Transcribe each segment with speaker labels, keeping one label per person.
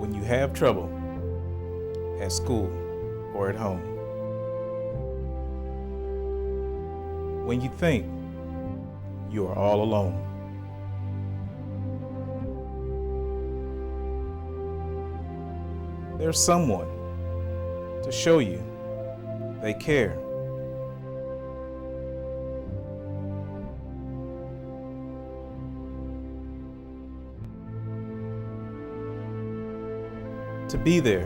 Speaker 1: when you have trouble at school or at home. When you think you are all alone. There's someone to show you they care. To be there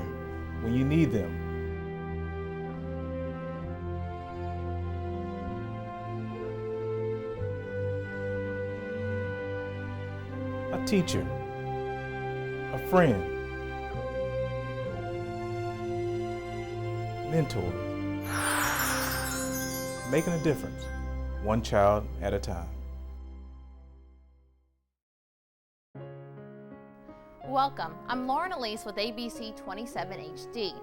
Speaker 1: when you need them. A teacher, a friend, mentor, making a difference, one child at a time.
Speaker 2: Welcome, I'm Lauren Elise with ABC 27 HD.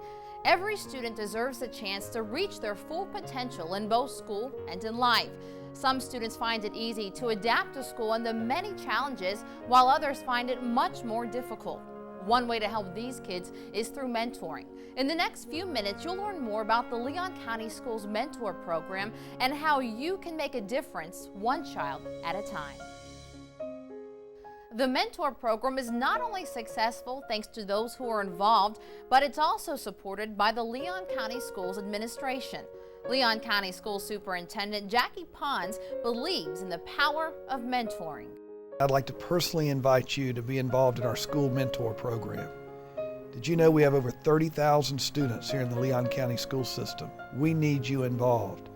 Speaker 2: Every student deserves a chance to reach their full potential in both school and in life. Some students find it easy to adapt to school and the many challenges, while others find it much more difficult. One way to help these kids is through mentoring. In the next few minutes, you'll learn more about the Leon County Schools Mentor Program and how you can make a difference one child at a time. The Mentor Program is not only successful thanks to those who are involved, but it's also supported by the Leon County Schools Administration. Leon County School Superintendent Jackie Pons believes in the power of mentoring.
Speaker 3: I'd like to personally invite you to be involved in our School Mentor Program. Did you know we have over 30,000 students here in the Leon County school system? We need you involved.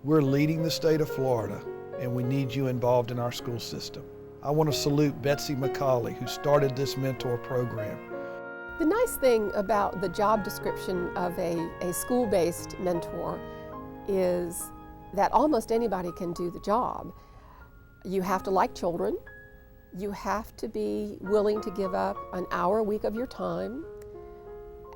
Speaker 3: We're leading the state of Florida, and we need you involved in our school system. I want to salute Betsy McCauley, who started this mentor program.
Speaker 4: The nice thing about the job description of a school-based mentor is that almost anybody can do the job. You have to like children. You have to be willing to give up an hour a week of your time.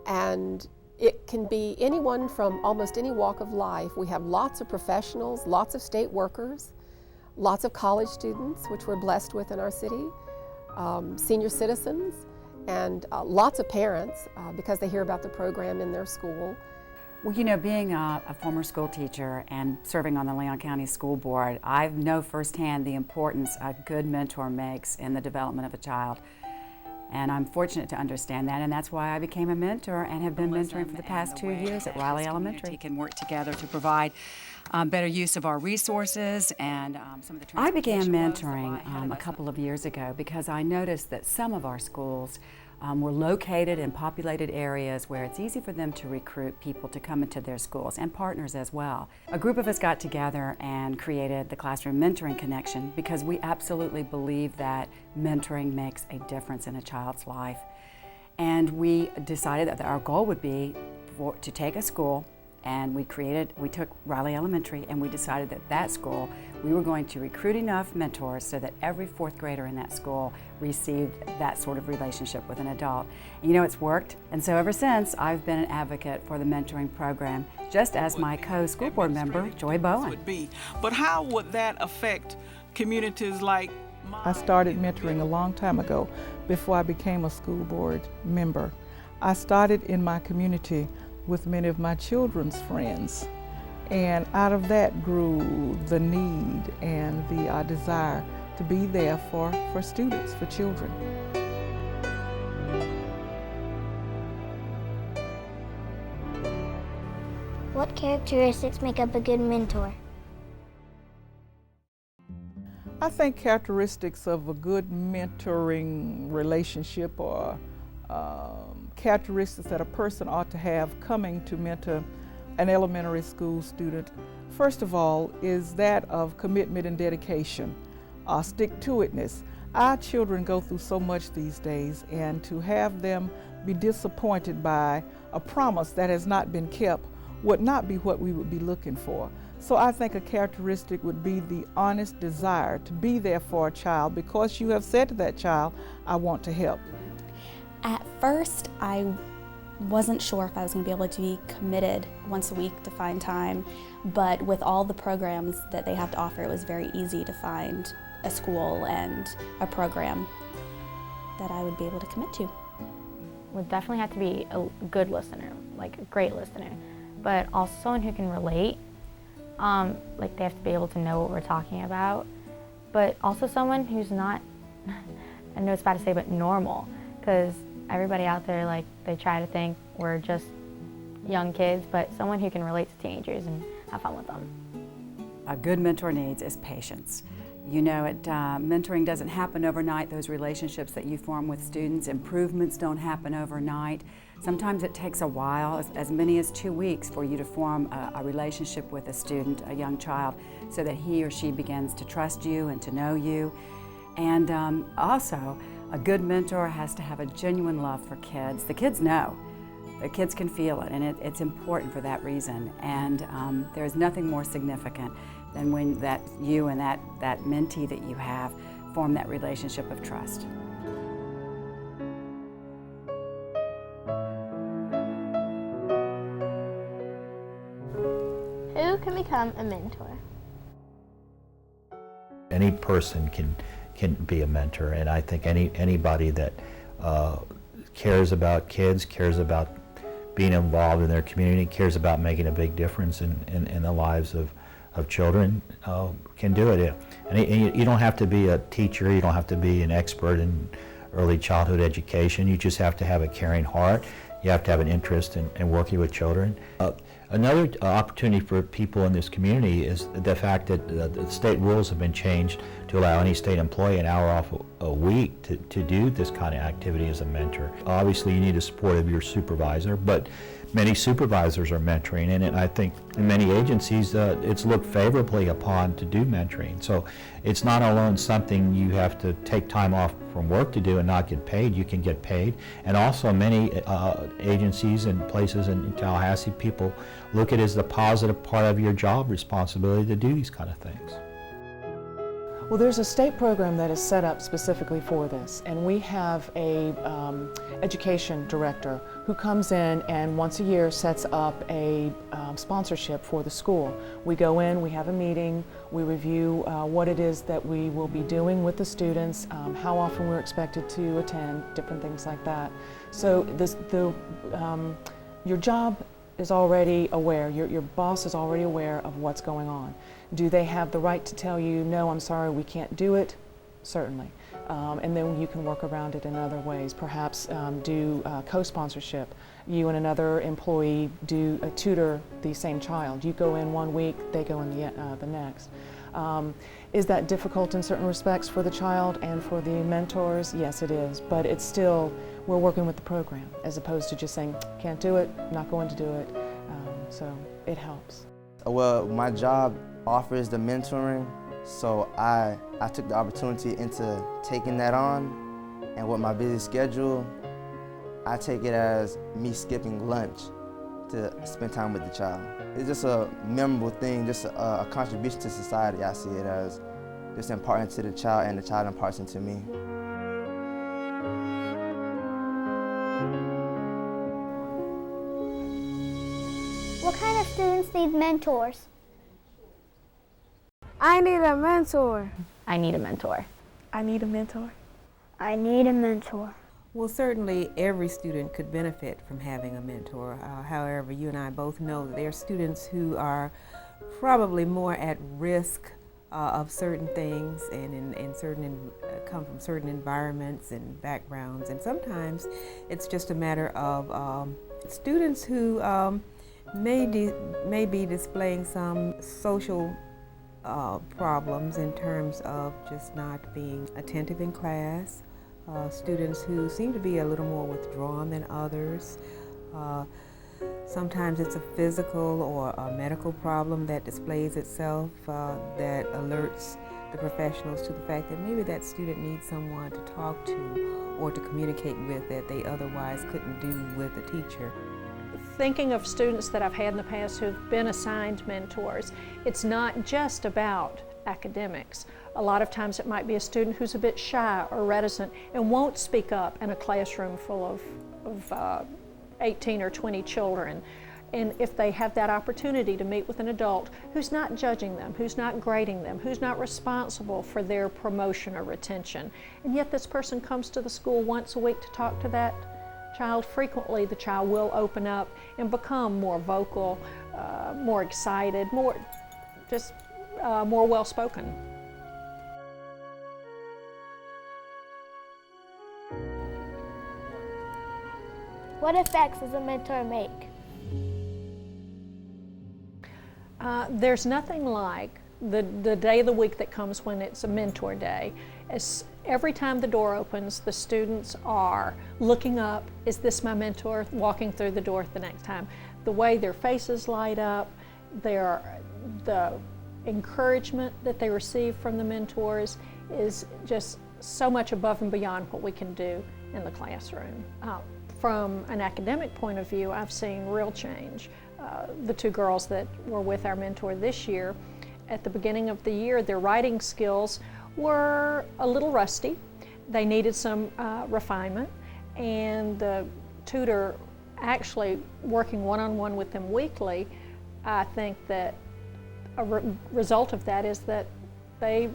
Speaker 4: And it can be anyone from almost any walk of life. We have lots of professionals, lots of state workers, lots of college students, which we're blessed with in our city, senior citizens, and lots of parents because they hear about the program in their school.
Speaker 5: Well, you know, being a former school teacher and serving on the Leon County School Board, I know firsthand the importance a good mentor makes in the development of a child. And I'm fortunate to understand that, and that's why I became a mentor and have been mentoring for the past 2 years at Riley Elementary.
Speaker 6: Can work together to provide better use of our resources and some of the
Speaker 5: I began mentoring a couple of years ago because I noticed that some of our schools were located in populated areas where it's easy for them to recruit people to come into their schools, and partners as well. A group of us got together and created the Classroom Mentoring Connection because we absolutely believe that mentoring makes a difference in a child's life. And we decided that our goal would be to take a school, and we took Riley Elementary, and we decided that that school, we were going to recruit enough mentors so that every fourth grader in that school received that sort of relationship with an adult. And you know, it's worked. And so ever since, I've been an advocate for the mentoring program, just as my co-school board member, Joy Bowen.
Speaker 7: But how would that affect communities like mine?
Speaker 8: I started mentoring a long time ago before I became a school board member. I started in my community with many of my children's friends. And out of that grew the need and the desire to be there for students, for children.
Speaker 9: What characteristics make up a good mentor?
Speaker 8: I think characteristics of a good mentoring relationship or characteristics that a person ought to have coming to mentor an elementary school student, first of all, is that of commitment and dedication, stick-to-itness. Our children go through so much these days, and to have them be disappointed by a promise that has not been kept would not be what we would be looking for. So I think a characteristic would be the honest desire to be there for a child because you have said to that child, I want to help.
Speaker 10: At first, I wasn't sure if I was going to be able to be committed once a week to find time, but with all the programs that they have to offer, it was very easy to find a school and a program that I would be able to commit to.
Speaker 11: would definitely have to be a good listener, like a great listener, but also someone who can relate. Like they have to be able to know what we're talking about, but also someone who's not, I know it's bad to say, but normal, because everybody out there, like, they try to think we're just young kids, but someone who can relate to teenagers and have fun with them.
Speaker 5: A good mentor needs is patience. You know, mentoring doesn't happen overnight. Those relationships that you form with students, improvements don't happen overnight. Sometimes it takes a while, as many as 2 weeks, for you to form a relationship with a student, a young child, so that he or she begins to trust you and to know you. And also, a good mentor has to have a genuine love for kids. The kids know. The kids can feel it, and it's important for that reason. And there's nothing more significant than when you and that mentee that you have form that relationship of trust.
Speaker 9: Who can become a mentor?
Speaker 12: Any person can be a mentor, and I think anybody that cares about kids, cares about being involved in their community, cares about making a big difference in the lives of children can do it. And you don't have to be a teacher, you don't have to be an expert in early childhood education, you just have to have a caring heart, you have to have an interest in working with children. Another opportunity for people in this community is the fact that the state rules have been changed to allow any state employee an hour off a week to do this kind of activity as a mentor. Obviously you need the support of your supervisor, but many supervisors are mentoring, and I think in many agencies it's looked favorably upon to do mentoring. So it's not alone something you have to take time off from work to do and not get paid. You can get paid. And also many agencies and places in Tallahassee, people look at it as the positive part of your job responsibility to do these kind of things.
Speaker 13: Well, there's a state program that is set up specifically for this, and we have a education director who comes in and once a year sets up a sponsorship for the school. We go in, we have a meeting, we review what it is that we will be doing with the students, how often we're expected to attend, different things like that. So your job is already aware, your boss is already aware of what's going on. Do they have the right to tell you, no, I'm sorry, we can't do it? Certainly. And then you can work around it in other ways. Perhaps do co-sponsorship. You and another employee do tutor the same child. You go in 1 week, they go in the next. Is that difficult in certain respects for the child and for the mentors? Yes, it is, but it's still, we're working with the program as opposed to just saying, can't do it, not going to do it. So it helps.
Speaker 14: Well, my job offers the mentoring, so I took the opportunity into taking that on, and with my busy schedule, I take it as me skipping lunch to spend time with the child. It's just a memorable thing, just a contribution to society. I see it as just imparting to the child and the child imparts into me.
Speaker 9: What kind of students need mentors?
Speaker 15: I need a mentor.
Speaker 11: I need a mentor.
Speaker 15: I need a mentor.
Speaker 9: I need a mentor.
Speaker 16: Well, certainly every student could benefit from having a mentor. However, you and I both know that there are students who are probably more at risk of certain things and come from certain environments and backgrounds. And sometimes it's just a matter of students who may be displaying some social problems in terms of just not being attentive in class, students who seem to be a little more withdrawn than others. Sometimes it's a physical or a medical problem that displays itself that alerts the professionals to the fact that maybe that student needs someone to talk to or to communicate with that they otherwise couldn't do with a teacher.
Speaker 17: Thinking of students that I've had in the past who've been assigned mentors, it's not just about academics. A lot of times it might be a student who's a bit shy or reticent and won't speak up in a classroom full of 18 or 20 children. And if they have that opportunity to meet with an adult who's not judging them, who's not grading them, who's not responsible for their promotion or retention, and yet this person comes to the school once a week to talk to that child, frequently the child will open up and become more vocal, more excited, more well-spoken.
Speaker 9: What effects does a mentor make?
Speaker 17: There's nothing like the day of the week that comes when it's a mentor day. Every time the door opens, the students are looking up, is this my mentor? Walking through the door the next time. The way their faces light up, the encouragement that they receive from the mentors is just so much above and beyond what we can do in the classroom. From an academic point of view, I've seen real change. The two girls that were with our mentor this year, at the beginning of the year, their writing skills were a little rusty. They needed some refinement, and the tutor actually working one-on-one with them weekly, I think that a result of that is that they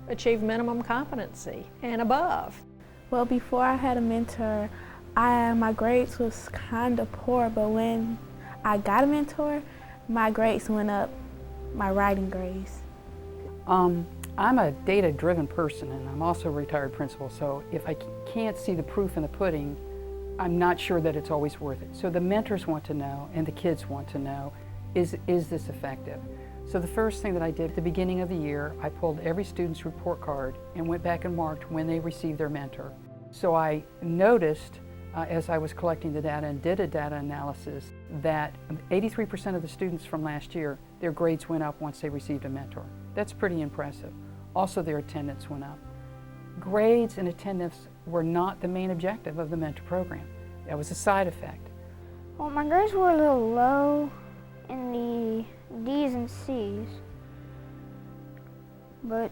Speaker 17: achieve minimum competency and above.
Speaker 15: Well, before I had a mentor, my grades was kind of poor, but when I got a mentor, my grades went up, my writing grades.
Speaker 18: I'm a data-driven person, and I'm also a retired principal, so if I can't see the proof in the pudding, I'm not sure that it's always worth it. So the mentors want to know, and the kids want to know, is this effective? So the first thing that I did at the beginning of the year, I pulled every student's report card and went back and marked when they received their mentor. So I noticed as I was collecting the data and did a data analysis that 83% of the students from last year, their grades went up once they received a mentor. That's pretty impressive. Also, their attendance went up. Grades and attendance were not the main objective of the mentor program. That was a side effect.
Speaker 9: Well, my grades were a little low in the D's and C's, but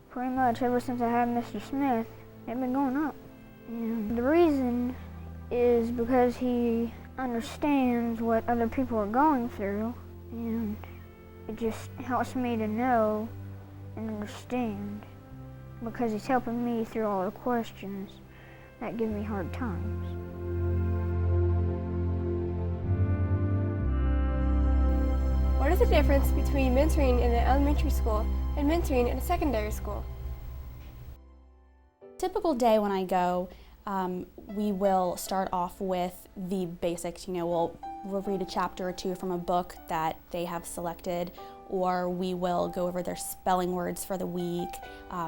Speaker 9: pretty much ever since I had Mr. Smith, they've been going up. And the reason is because he understands what other people are going through, and it just helps me to know and understand, because he's helping me through all the questions that give me hard times.
Speaker 19: What is the difference between mentoring in an elementary school and mentoring in a secondary school?
Speaker 10: Typical day when I go, we will start off with the basics. We'll read a chapter or two from a book that they have selected, or we will go over their spelling words for the week,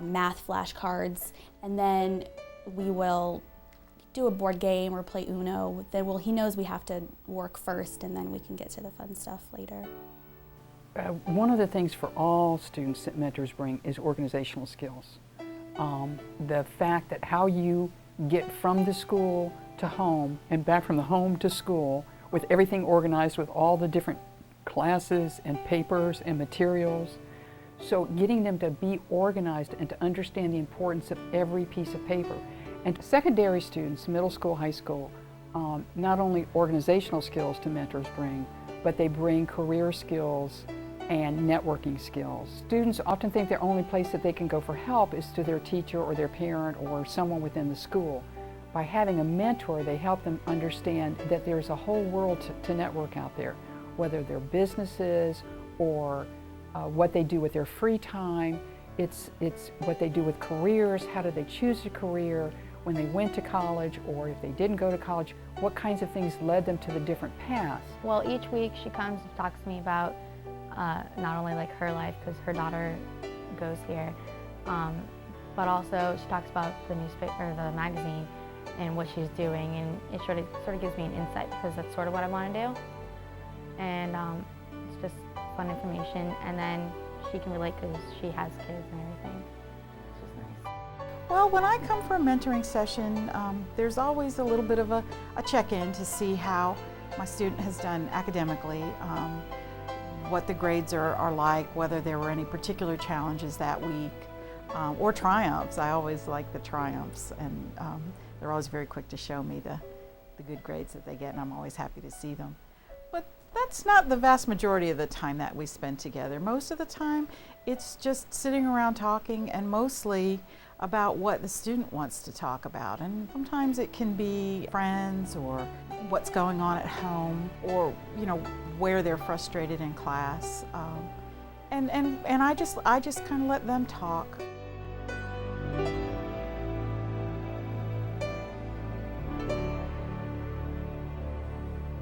Speaker 10: math flashcards, and then we will do a board game or play Uno. Then he knows we have to work first, and then we can get to the fun stuff later.
Speaker 18: One of the things for all students that mentors bring is organizational skills. The fact that how you get from the school to home and back from the home to school with everything organized with all the different classes and papers and materials. So getting them to be organized and to understand the importance of every piece of paper. And secondary students, middle school, high school, not only organizational skills do mentors bring, but they bring career skills and networking skills. Students often think their only place that they can go for help is to their teacher or their parent or someone within the school. By having a mentor, they help them understand that there's a whole world to network out there, whether they're businesses or what they do with their free time. It's what they do with careers, how do they choose a career, when they went to college, or if they didn't go to college, what kinds of things led them to the different paths.
Speaker 11: Well, each week she comes and talks to me about not only like her life, because her daughter goes here, but also she talks about the newspaper, or the magazine, and what she's doing, and it sort of gives me an insight, because that's sort of what I want to do, and it's just fun information, and then she can relate because she has kids and everything. It's just nice.
Speaker 20: Well, when I come for a mentoring session, there's always a little bit of a check-in to see how my student has done academically, what the grades are like, whether there were any particular challenges that week, or triumphs. I always like the triumphs, and they're always very quick to show me the good grades that they get, and I'm always happy to see them. But That's not the vast majority of the time that we spend together. Most of the time, it's just sitting around talking, and mostly about what the student wants to talk about. And sometimes it can be friends, or what's going on at home, or where they're frustrated in class. And I just kind of let them talk.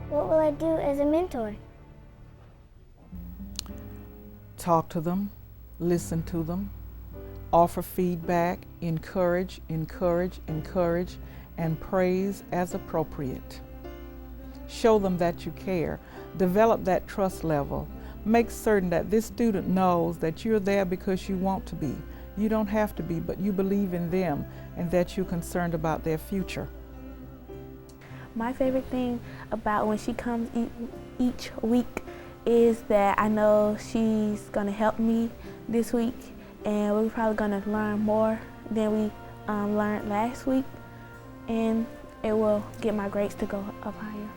Speaker 9: What will I do as a mentor?
Speaker 8: Talk to them, listen to them, offer feedback, encourage, and praise as appropriate. Show them that you care. Develop that trust level. Make certain that this student knows that you're there because you want to be. You don't have to be, but you believe in them and that you're concerned about their future.
Speaker 15: My favorite thing about when she comes each week is that I know she's going to help me this week, and we're probably going to learn more than we learned last week, and it will get my grades to go up higher.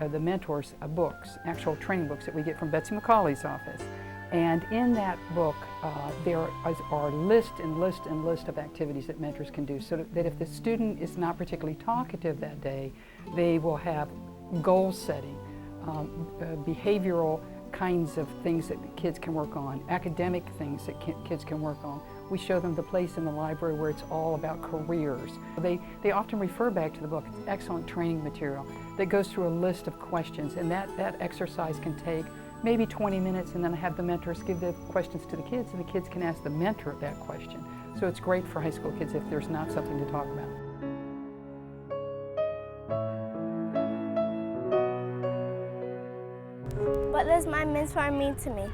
Speaker 18: The mentors books, actual training books that we get from Betsy McCauley's office. And in that book, there are list of activities that mentors can do, so that if the student is not particularly talkative that day, they will have goal setting, behavioral kinds of things that kids can work on, academic things that kids can work on. We show them the place in the library where it's all about careers. They often refer back to the book. It's excellent training material that goes through a list of questions, and that exercise can take maybe 20 minutes, and then have the mentors give the questions to the kids, and the kids can ask the mentor that question. So it's great for high school kids if there's not something to talk about.
Speaker 9: What does my mentor mean to me?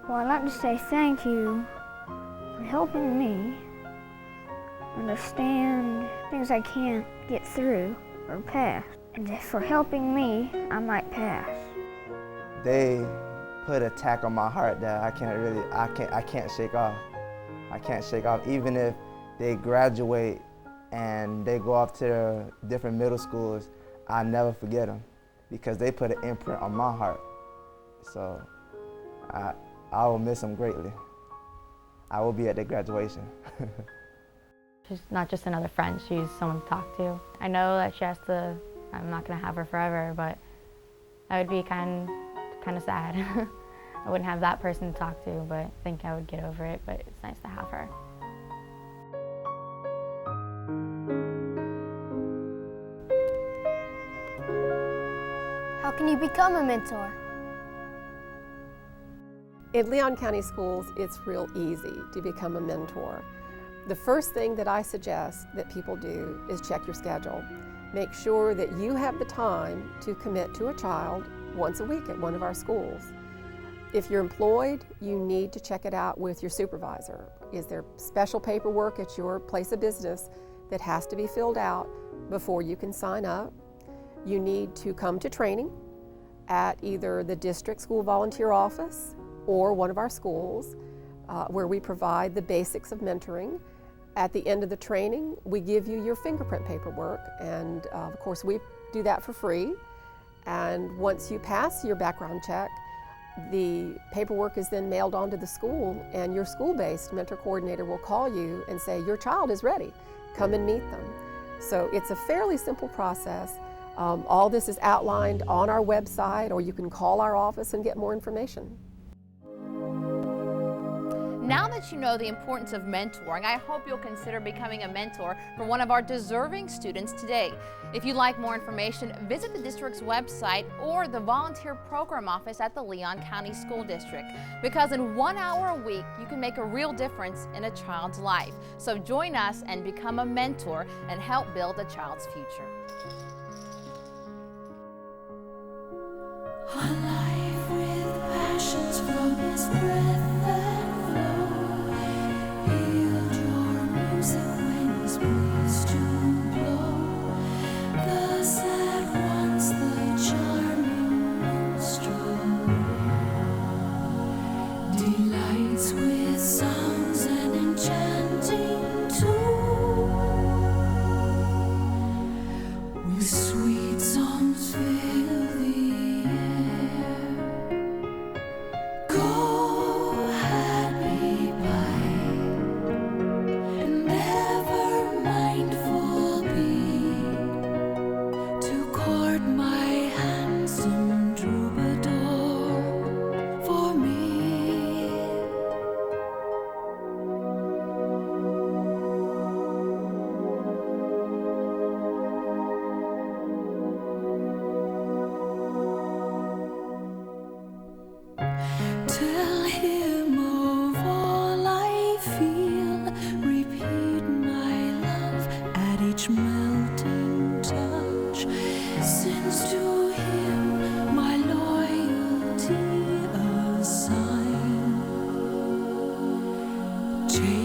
Speaker 9: Well, I'd like to say thank you for helping me understand things I can't get through or pass. And for helping me, I might pass.
Speaker 14: They put a tack on my heart that I can't shake off. I can't shake off, even if they graduate and they go off to their different middle schools. I never forget them because they put an imprint on my heart. So I will miss them greatly. I will be at their graduation.
Speaker 11: She's not just another friend, she's someone to talk to. I know that I'm not going to have her forever, but that would be kind of sad. I wouldn't have that person to talk to, but I think I would get over it, but it's nice to have her.
Speaker 19: How can you become a mentor?
Speaker 4: In Leon County Schools, it's real easy to become a mentor. The first thing that I suggest that people do is check your schedule. Make sure that you have the time to commit to a child once a week at one of our schools. If you're employed, you need to check it out with your supervisor. Is there special paperwork at your place of business that has to be filled out before you can sign up? You need to come to training at either the district school volunteer office or one of our schools where we provide the basics of mentoring. At the end of the training, we give you your fingerprint paperwork, and of course we do that for free. And once you pass your background check, the paperwork is then mailed on to the school, and your school-based mentor coordinator will call you and say, your child is ready, come and meet them. So it's a fairly simple process. All this is outlined on our website, or you can call our office and get more information.
Speaker 2: Now that you know the importance of mentoring, I hope you'll consider becoming a mentor for one of our deserving students today. If you'd like more information, visit the district's website or the volunteer program office at the Leon County School District, because in 1 hour a week, you can make a real difference in a child's life. So join us and become a mentor and help build a child's future.
Speaker 21: A life with passions from His breath. Sweet songs. change.